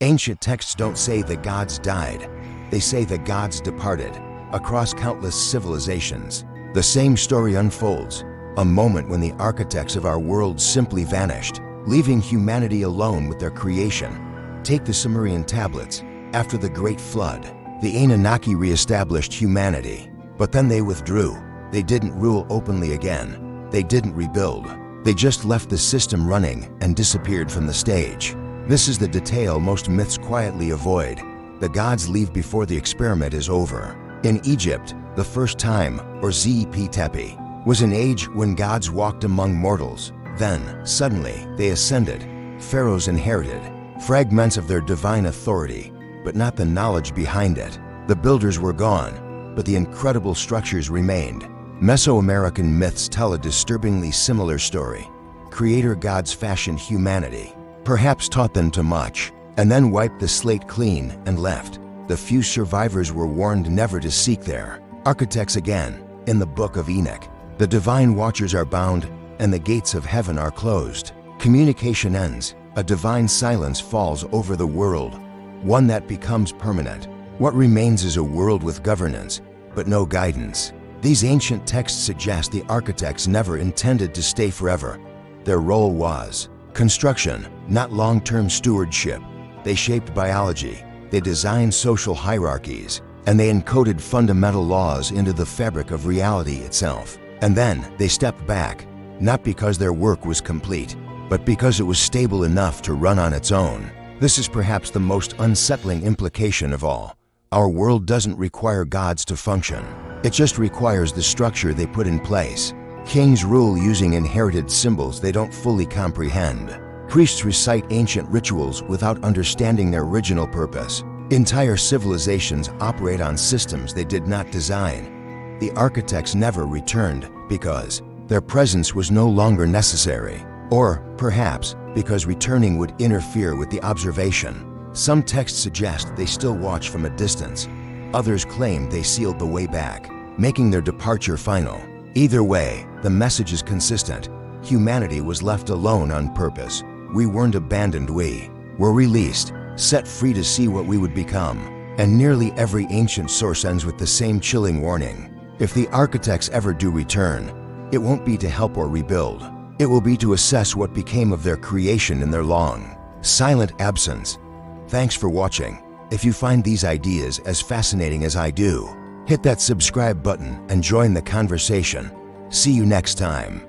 Ancient texts don't say the gods died. They say the gods departed. Across countless civilizations, the same story unfolds, a moment when the architects of our world simply vanished, leaving humanity alone with their creation. Take the Sumerian tablets. After the Great Flood, the Anunnaki re-established humanity, but then they withdrew. They didn't rule openly again. They didn't rebuild. They just left the system running and disappeared from the stage. This is the detail most myths quietly avoid. The gods leave before the experiment is over. In Egypt, the first time, or Zep Tepi, was an age when gods walked among mortals. Then, suddenly, they ascended. Pharaohs inherited fragments of their divine authority, but not the knowledge behind it. The builders were gone, but the incredible structures remained. Mesoamerican myths tell a disturbingly similar story. Creator gods fashioned humanity, perhaps taught them too much, and then wiped the slate clean and left. The few survivors were warned never to seek their architects again. In the Book of Enoch, the divine watchers are bound and the gates of heaven are closed. Communication ends. A divine silence falls over the world, one that becomes permanent. What remains is a world with governance, but no guidance. These ancient texts suggest the architects never intended to stay forever. Their role was construction, not long-term stewardship. They shaped biology, they designed social hierarchies, and they encoded fundamental laws into the fabric of reality itself. And then they stepped back, not because their work was complete, but because it was stable enough to run on its own. This is perhaps the most unsettling implication of all. Our world doesn't require gods to function. It just requires the structure they put in place. Kings rule using inherited symbols they don't fully comprehend. Priests recite ancient rituals without understanding their original purpose. Entire civilizations operate on systems they did not design. The architects never returned because their presence was no longer necessary. Or perhaps because returning would interfere with the observation. Some texts suggest they still watch from a distance. Others claim they sealed the way back, making their departure final. Either way, the message is consistent. Humanity was left alone on purpose. We weren't abandoned, we were released, set free to see what we would become. And nearly every ancient source ends with the same chilling warning. If the architects ever do return, it won't be to help or rebuild. It will be to assess what became of their creation in their long, silent absence. Thanks for watching. If you find these ideas as fascinating as I do, hit that subscribe button and join the conversation. See you next time.